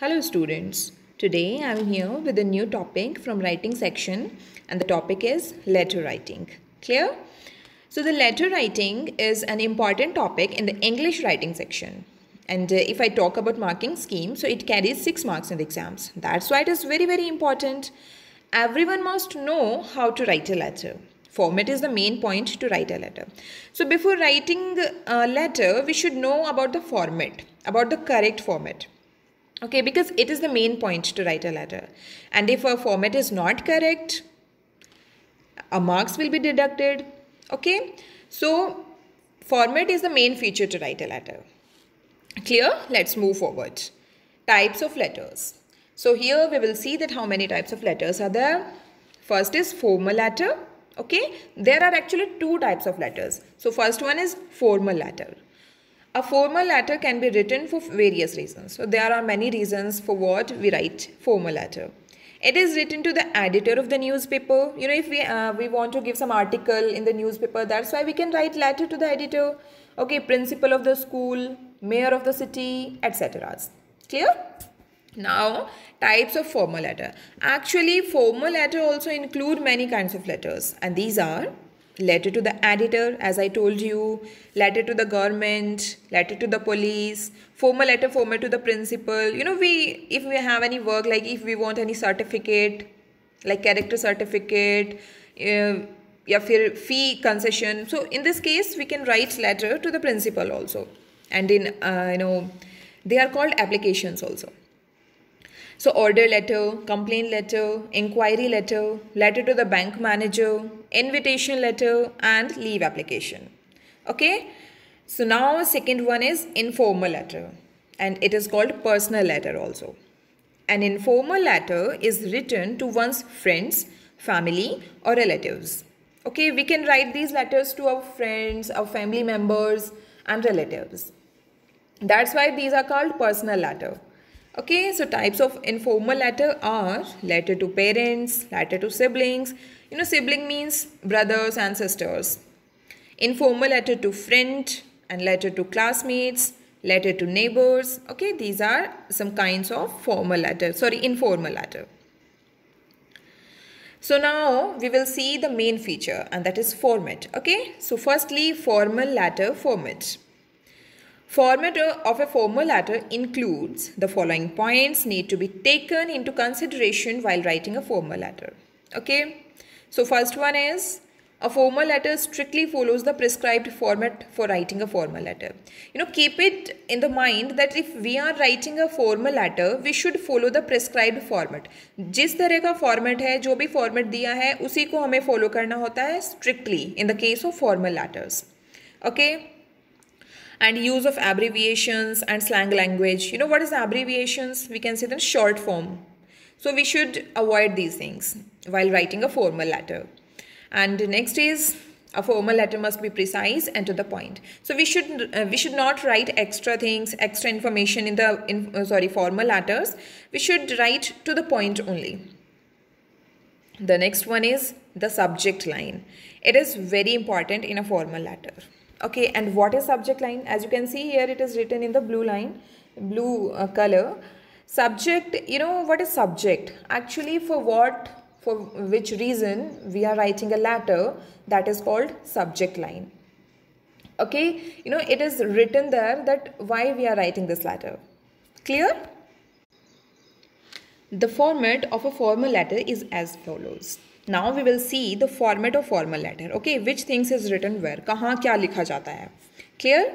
Hello students. Today I am here with a new topic from writing section and the topic is letter writing. Clear? So the letter writing is an important topic in the English writing section. And if I talk about marking scheme, so it carries 6 marks in the exams. That's why it is very important. Everyone must know how to write a letter. Format is the main point to write a letter. So before writing a letter, we should know about the format, about the correct format. Okay, because it is the main point to write a letter. And if a format is not correct, a marks will be deducted. Okay, so format is the main feature to write a letter. Clear? Let's move forward. Types of letters. So here we will see that how many types of letters are there. First is formal letter. Okay, there are actually 2 types of letters. So first one is formal letter. A formal letter can be written for various reasons. So there are many reasons for what we write formal letter. It is written to the editor of the newspaper. You know, if we want to give some article in the newspaper, that's why we can write letter to the editor. Okay, principal of the school, mayor of the city, etc. Clear? Now, types of formal letter. Actually, formal letter also include many kinds of letters, and these are letter to the editor, as I told you, letter to the government, letter to the police, formal letter format to the principal. You know, if we have any work, like if we want any certificate, like character certificate, या फिर fee concession. So in this case, we can write letter to the principal also, and in they are called applications also. So order letter, complaint letter, inquiry letter, letter to the bank manager, invitation letter and leave application. Okay. So now second one is informal letter, and it is called personal letter also. An informal letter is written to one's friends, family or relatives. Okay, we can write these letters to our friends, our family members and relatives. That's why these are called personal letter. Okay, so types of informal letter are letter to parents, letter to siblings. You know, sibling means brothers and sisters. Informal letter to friend and letter to classmates, letter to neighbors. Okay, these are some kinds of informal letter. So now we will see the main feature, and that is format. Okay, so firstly, formal letter format. Format of a formal letter includes the following points need to be taken into consideration while writing a formal letter. Okay, so first one is a formal letter strictly follows the prescribed format for writing a formal letter. You know, keep it in the mind that if we are writing a formal letter, we should follow the prescribed format. जिस तरह का format है, जो भी format दिया है, उसी को हमें follow करना होता है strictly in the case of formal letters. Okay. And use of abbreviations and slang language. You know what is abbreviations? We can say them short form. So we should avoid these things while writing a formal letter. And next is a formal letter must be precise and to the point. So we should not write extra things, extra information in the formal letters. We should write to the point only. The next one is the subject line. It is very important in a formal letter. Okay, and what is subject line? As you can see here, it is written in the blue line, blue color. Subject, you know what is subject? Actually, for which reason we are writing a letter, that is called subject line. Okay, you know, it is written there that why we are writing this letter. Clear? The format of a formal letter is as follows. Now we will see the format of formal letter. Okay, which things is written where? कहाँ क्या लिखा जाता है? Clear?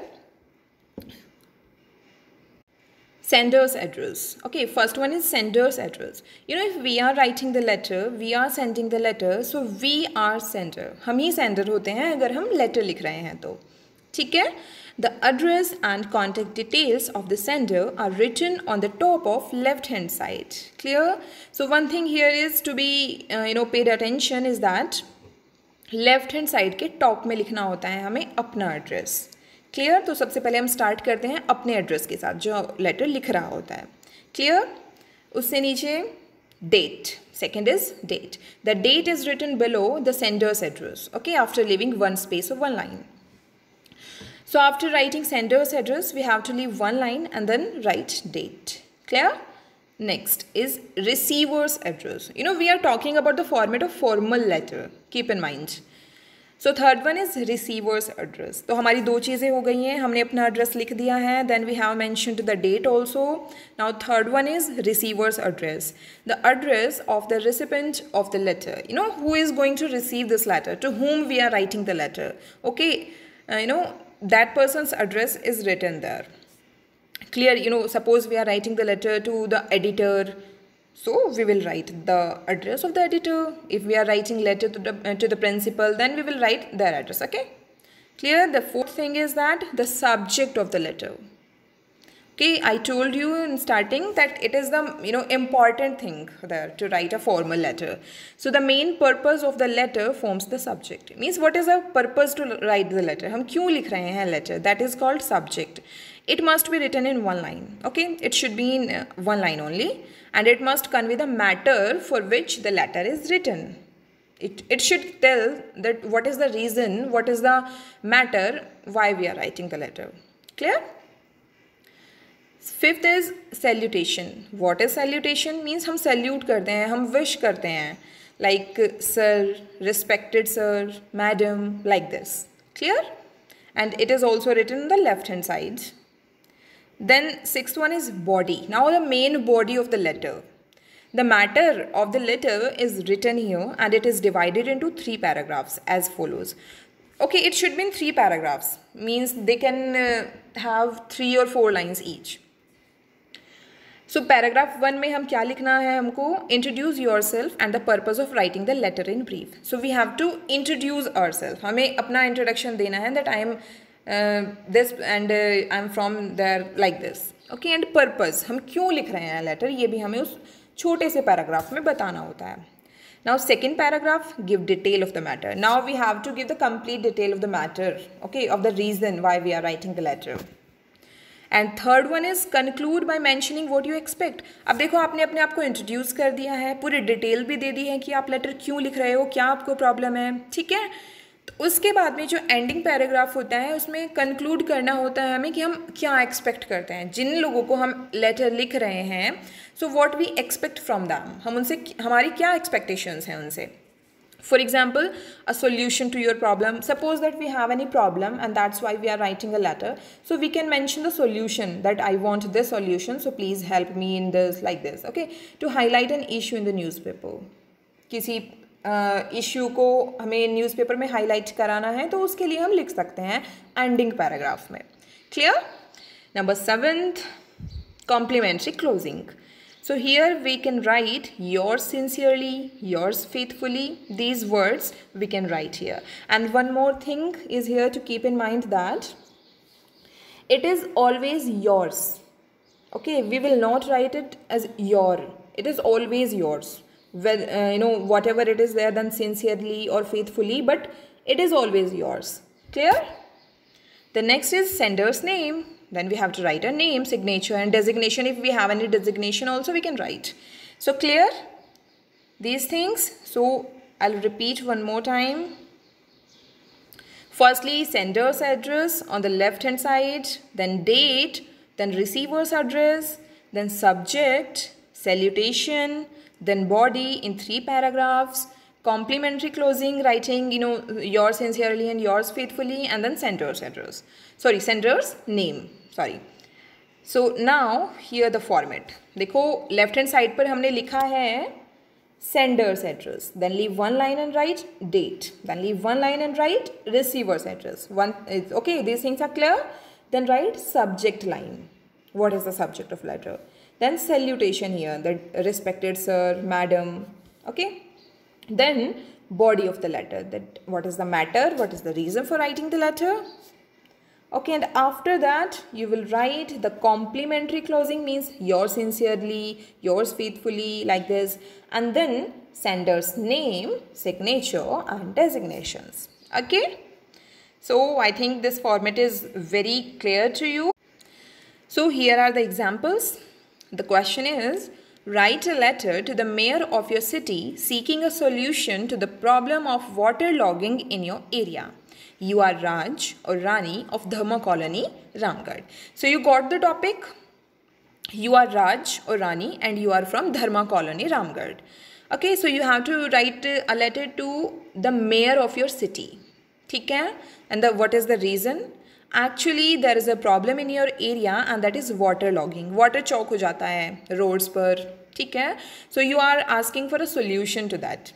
Sender's address. Okay, first one is sender's address. You know, if we are writing the letter, we are sending the letter, so we are sender. हम ही sender होते हैं अगर हम letter लिख रहे हैं तो. ठीक है? The address and contact details of the sender are written on the top of left hand side. Clear? So one thing here is to be paid attention is that left hand side के top में लिखना होता है हमें अपना address. Clear? तो सबसे पहले हम start करते हैं अपने address के साथ जो letter लिख रहा होता है. Clear? उससे नीचे date. Second is date. The date is written below the sender's address. Okay, after leaving one space or one line. So after writing sender's address, we have to leave one line and then write date. Clear? Next is receiver's address. We are talking about the format of formal letter. Keep in mind. So third one is receiver's address. तो हमारी दो चीज़ें हो गई हैं. हमने अपना address लिख दिया है. Then we have mentioned the date also. Now third one is receiver's address. The address of the recipient of the letter. Who is going to receive this letter? To whom we are writing the letter. Okay. That person's address is written there. Clear, suppose we are writing the letter to the editor, so we will write the address of the editor. If we are writing letter to the principal, then we will write their address. Okay, clear. The fourth thing is that the subject of the letter. Okay, I told you in starting that it is the important thing there to write a formal letter. So the main purpose of the letter forms the subject. Means what is the purpose to write the letter? हम क्यों लिख रहे हैं letter? That is called subject. It must be written in one line. Okay, it should be in one line only, and it must convey the matter for which the letter is written. It should tell that what is the reason, what is the matter why we are writing the letter. Clear? Fifth is salutation. What is salutation? Means हम salute करते हैं, हम wish करते हैं, like sir, respected sir, madam, like this. Clear? And it is also written on the left hand side. Then sixth one is body. Now the main body of the letter. The matter of the letter is written here, and it is divided into 3 paragraphs as follows. Okay, it should be in 3 paragraphs. Means they can have 3 or 4 lines each. So paragraph 1 में हम क्या लिखना है हमको? Introduce yourself and the purpose of writing the letter in brief. So we have to introduce ourselves. हमें अपना introduction देना है that I am this and I am from there like this. Okay, and purpose. हम क्यों लिख रहे हैं letter? ये भी हमें उस छोटे से paragraph में बताना होता है. Now second paragraph, give detail of the matter. Now we have to give the complete detail of the matter. Okay, of the reason why we are writing the letter. And third one is conclude bye mentioning what you expect. अब देखो आपने अपने आप को introduce कर दिया है, पूरी डिटेल भी दे दी है कि आप लेटर क्यों लिख रहे हो, क्या आपको प्रॉब्लम है. ठीक है, तो उसके बाद में जो एंडिंग पैराग्राफ होता है उसमें कंक्लूड करना होता है हमें कि हम क्या एक्सपेक्ट करते हैं जिन लोगों को हम लेटर लिख रहे हैं. So what we expect from them, हम उनसे हमारी क्या एक्सपेक्टेशंस हैं उनसे. For example, a solution to your problem. Suppose that we have any problem and that's why we are writing a letter. So we can mention the solution that I want this solution. So please help me in this like this. Okay. To highlight an issue in the newspaper. किसी issue को हमें newspaper में highlight कराना है तो उसके लिए हम लिख सकते हैं ending paragraph में. Clear? Number 7th, complimentary closing. So here we can write yours sincerely, yours faithfully. These words we can write here. And one more thing is here to keep in mind that it is always yours. Okay, we will not write it as your. It is always yours. Well, whatever it is there, then sincerely or faithfully, but it is always yours. Clear? The next is sender's name. Then we have to write a name, signature and designation. If we have any designation also we can write. So clear these things. So I'll repeat one more time. Firstly, sender's address on the left hand side, then date, then receiver's address, then subject, salutation, then body in 3 paragraphs, complimentary closing, writing yours sincerely and yours faithfully, and then sender's address. Sorry, sender's name. Sorry. So now here the format. देखो left hand side पर हमने लिखा है sender's address. Then leave one line and write date. Then leave one line and write receiver's address. Okay. These things are clear. Then write subject line. What is the subject of letter? Then salutation here. That respected sir, madam. Okay. Then body of the letter. That what is the matter? What is the reason for writing the letter? Okay, and after that you will write the complimentary closing, means yours sincerely, yours faithfully, like this, and then sender's name, signature and designations. Okay, so I think this format is very clear to you. So here are the examples. The question is, write a letter to the mayor of your city seeking a solution to the problem of waterlogging in your area. You are Raj or Rani of Dharma Colony, Ramgarh. So you got the topic. You are Raj or Rani and you are from Dharma Colony, Ramgarh. Okay, so you have to write a letter to the mayor of your city. ठीक है? And what is the reason? Actually, there is a problem in your area and that is water logging. Water choke हो जाता है roads पर. ठीक है? So you are asking for a solution to that.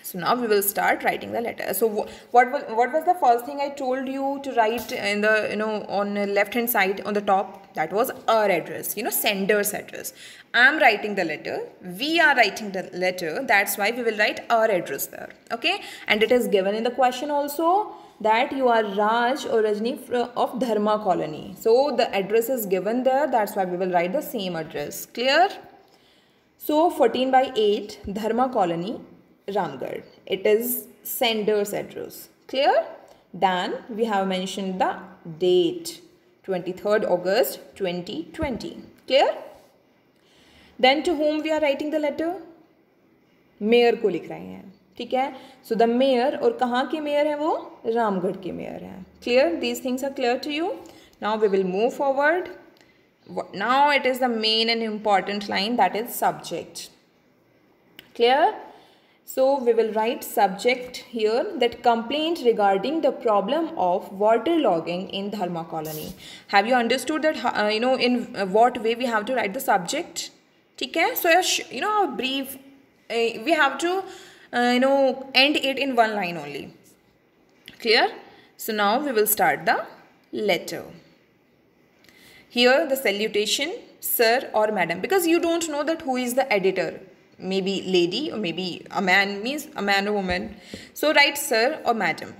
So now we will start writing the letter. So what was the first thing I told you to write in the, on the left hand side on the top? That was our address, sender's address. I am writing the letter. We are writing the letter. That's why we will write our address there. Okay. And it is given in the question also that you are Raj or Rajni of Dharma Colony. So the address is given there. That's why we will write the same address. Clear? So 14/8 Dharma Colony, Ramgarh. It is sender's address. Clear? Then we have mentioned the date, 23rd August 2020. Clear? Then to whom we are writing the letter? Mayor को लिख रहे हैं. ठीक है? So the mayor, और कहाँ के mayor है वो? रामगढ़ के mayor हैं. Clear? These things are clear to you. Now we will move forward. Now it is the main and important line, that is subject. Clear? So we will write subject here, that complaint regarding the problem of water logging in Dharma Colony. Have you understood that, in what way we have to write the subject? Okay? So, a brief, we have to, end it in one line only. Clear? So now we will start the letter. Here the salutation, sir or madam, because you don't know that who is the editor. Maybe lady or maybe a man, means a man or woman. So write sir or madam.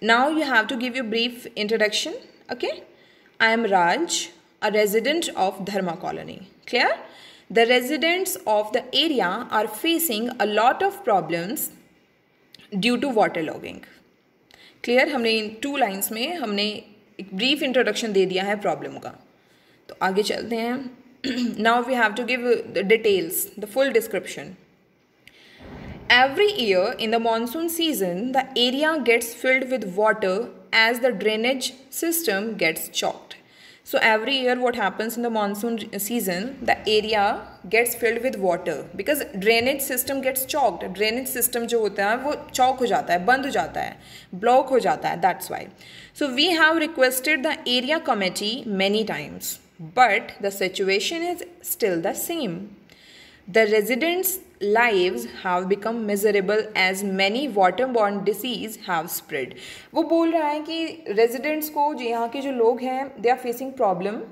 Now you have to give your brief introduction. Okay. I am Raj, a resident of Dharma Colony. Clear? The residents of the area are facing a lot of problems due to water logging. Clear? हमने इन 2 lines में हमने एक brief introduction दे दिया है problem का. तो आगे चलते हैं. Now we have to give the details, the full description. Every year in the monsoon season, the area gets filled with water as the drainage system gets choked. So every year what happens in the monsoon season, the area gets filled with water because drainage system gets choked. Drainage system जो होता है वो चौक हो जाता है, बंद हो जाता है, block हो जाता है. That's why. So we have requested the area committee many times. But the situation is still the same. The residents' lives have become miserable as many waterborne disease have spread. वो बोल रहा है कि residents को जो यहाँ के जो लोग हैं they are facing problem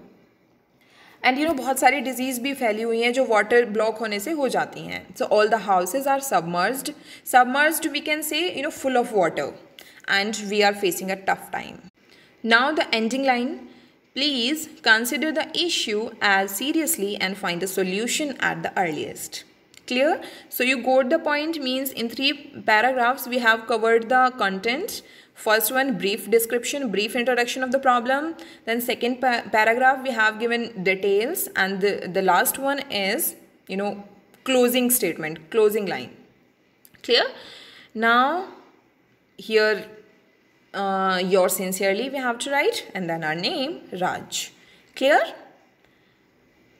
and बहुत सारी disease भी फैली हुई हैं जो water block होने से हो जाती हैं. So all the houses are submerged we can say full of water and we are facing a tough time. Now the ending line. Please consider the issue as seriously and find a solution at the earliest. Clear? So you got the point, means in 3 paragraphs we have covered the content. First one, brief description, brief introduction of the problem. Then second paragraph we have given details, and the last one is closing statement, closing line. Clear? Now here yours sincerely we have to write, and then our name Raj. Clear?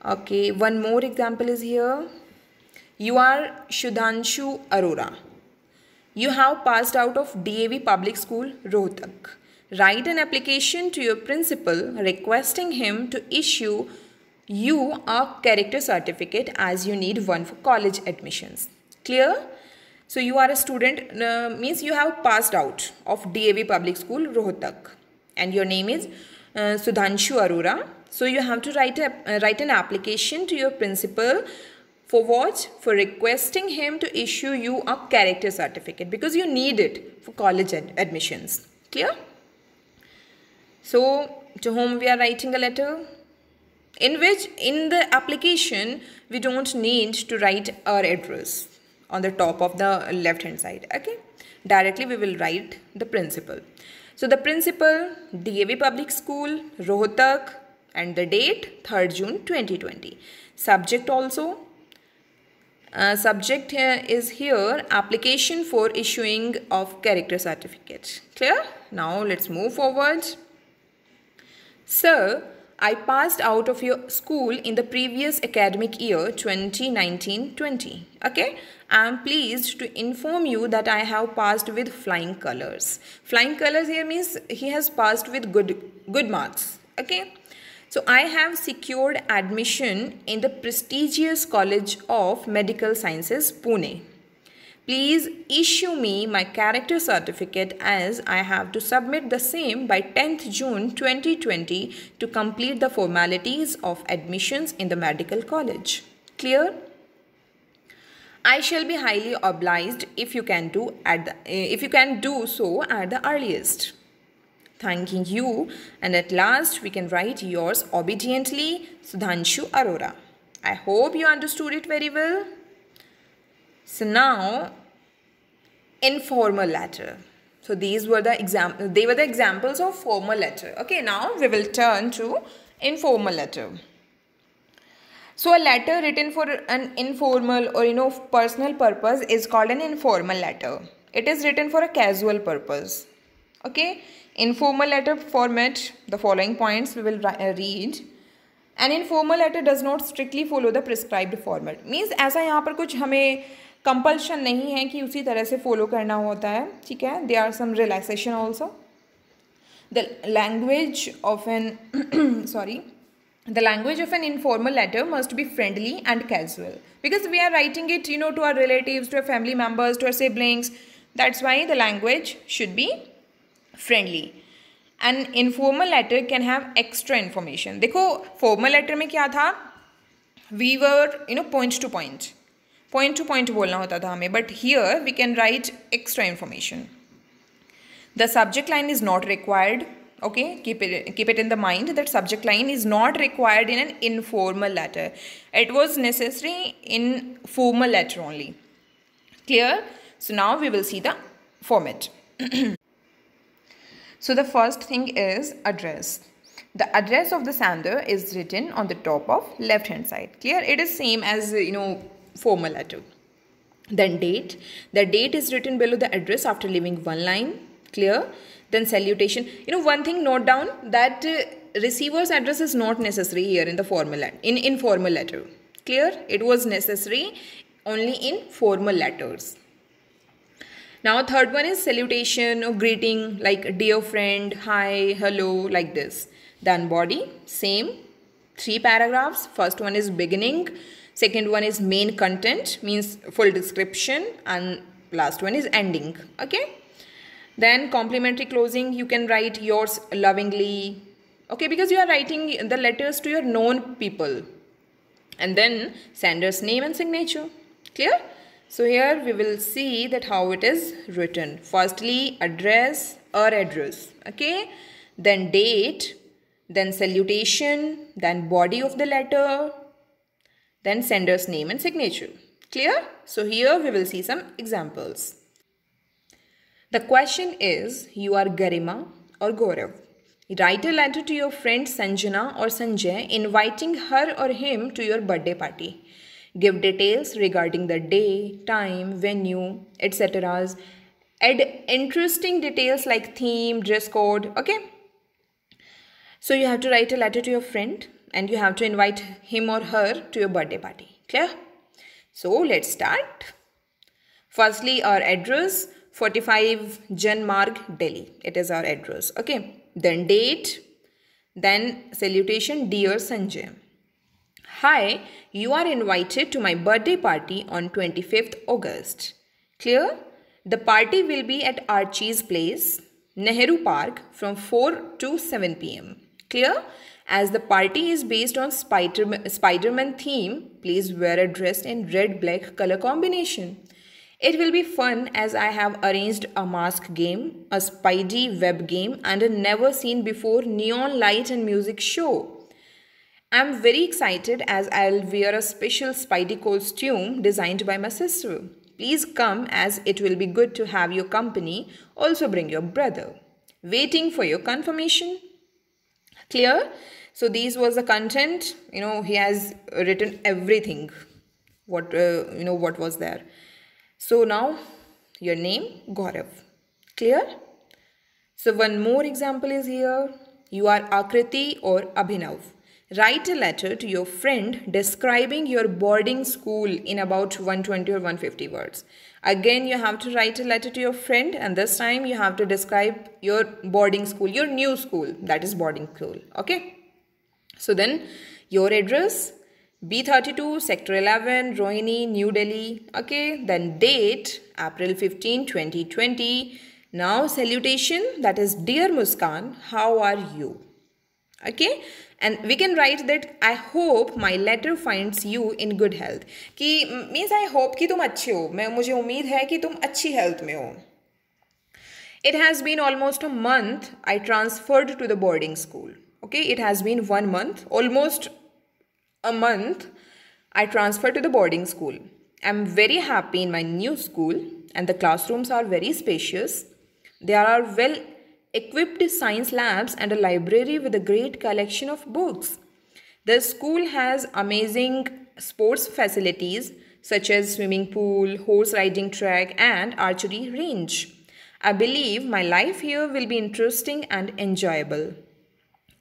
Okay, one more example is here. You are Sudhanshu Arora. You have passed out of DAV Public School, Rohtak. Write an application to your principal requesting him to issue you a character certificate as you need one for college admissions. Clear? So you are a student, means you have passed out of DAV Public School, Rohtak, and your name is Sudhanshu Arora. So you have to write an application to your principal for what? For requesting him to issue you a character certificate because you need it for college admissions. Clear? So to whom we are writing a letter? In which in the application we don't need to write our address on the top of the left hand side. Okay, directly we will write the principal. So the principal, DAV Public School, Rohtak, and the date 3rd June 2020. Subject also, subject here is here application for issuing of character certificate. Clear? Now let's move forward. Sir, I passed out of your school in the previous academic year 2019-20. Okay, I am pleased to inform you that I have passed with flying colors. Flying colors here means he has passed with good marks. Okay, so I have secured admission in the prestigious College of Medical Sciences, Pune. Please issue me my character certificate as I have to submit the same by 10th June 2020 to complete the formalities of admissions in the medical college. Clear? I shall be highly obliged if you can do so at the earliest. Thanking you, and at last we can write yours obediently, Sudhanshu Arora. I hope you understood it very well. So now, informal letter. So these were the examples of formal letter. Okay, now we will turn to informal letter. So a letter written for an informal or personal purpose is called an informal letter. It is written for a casual purpose. Okay, informal letter format, the following points we will read. An informal letter does not strictly follow the prescribed format. Means ऐसा यहाँ पर कुछ हमें compulsion नहीं है कि उसी तरह से फॉलो करना होता है, ठीक है. There are some relaxation also. The language of an the language of an informal letter must be friendly and casual, because we are writing it to our relatives, to our family members, to our siblings. That's why the language should be friendly. An informal letter can have extra information. देखो formal letter में क्या था, we were point to point बोलना होता था हमें, but here we can write extra information. The subject line is not required. Okay, keep it in the mind that subject line is not required in an informal letter. It was necessary in formal letter only. Clear? So now we will see the format. So the first thing is address. The address of the sender is written on the top of left hand side. Clear? It is same as formal letter. Then date. The date is written below the address after leaving one line. Clear? Then salutation. One thing, note down that receiver's address is not necessary here in the informal letter. Clear? It was necessary only in formal letters. Now third one is salutation or greeting, like dear friend, hi, hello, like this. Then body, same. 3 paragraphs. First one is beginning. Second one is main content, means full description. And last one is ending. Okay. Then complimentary closing, you can write yours lovingly. Okay, because you are writing the letters to your known people. And then sender's name and signature. Clear? So here we will see that how it is written. Firstly, address or address. Okay. Then date. Then salutation. Then body of the letter. Then sender's name and signature. Clear? So here we will see some examples. The question is, you are Garima or Gaurav. Write a letter to your friend Sanjana or Sanjay inviting her or him to your birthday party. Give details regarding the day, time, venue, etc. Add interesting details like theme, dress code. Okay. So you have to write a letter to your friend and you have to invite him or her to your birthday party. Clear? So let's start. Firstly, our address. 45 Jan Marg, Delhi. It is our address. Okay. Then date. Then salutation. Dear Sanjay. Hi, you are invited to my birthday party on 25th August. Clear? The party will be at Archie's place, Nehru Park from 4 to 7 p.m. Clear? As the party is based on Spider-Man theme, please wear a dress in red-black color combination. It will be fun as I have arranged a mask game, a Spidey web game and a never seen before neon light and music show. I am very excited as I'll wear a special Spidey costume designed by my sister. Please come as it will be good to have your company. Also bring your brother. Waiting for your confirmation. Clear? So these was the content. He has written everything. What was there. So now your name, Gaurav. Clear? So one more example is here. You are Akriti or Abhinav. Write a letter to your friend describing your boarding school in about 120 or 150 words. Again, you have to write a letter to your friend, and this time you have to describe your boarding school, your new school, that is boarding school. Okay. So then your address, B32, Sector 11, Rohini, New Delhi. Okay. Then date, April 15, 2020. Now salutation, that is, Dear Muskan, how are you? Okay, and we can write that I hope my letter finds you in good health. कि means I hope कि तुम अच्छे हो, मुझे उम्मीद है कि तुम अच्छी health में हो. It has been almost a month I transferred to the boarding school. Okay, it has been 1 month, almost a month I transferred to the boarding school. I'm very happy in my new school and the classrooms are very spacious. There are well equipped science labs and a library with a great collection of books. The school has amazing sports facilities such as swimming pool, horse riding track and archery range. I believe my life here will be interesting and enjoyable.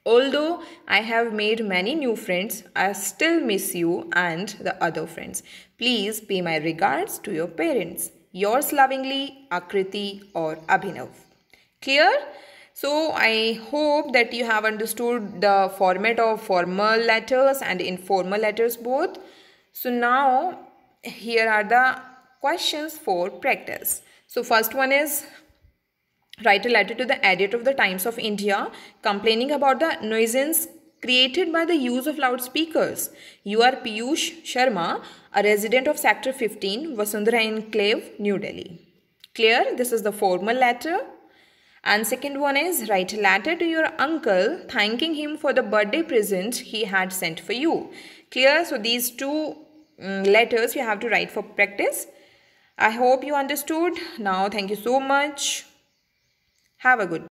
Although I have made many new friends, I still miss you and the other friends. Please pay my regards to your parents. Yours lovingly, Akriti or Abhinav. Clear? So I hope that you have understood the format of formal letters and informal letters both. So now here are the questions for practice. So first one is, write a letter to the editor of the Times of India complaining about the nuisance created by the use of loudspeakers. You are Piyush Sharma, a resident of Sector 15, Vasundhara Enclave, New Delhi. Clear? This is the formal letter. And second one is, write a letter to your uncle thanking him for the birthday present he had sent for you. Clear? So these two letters you have to write for practice. I hope you understood. Now thank you so much. Have a good day.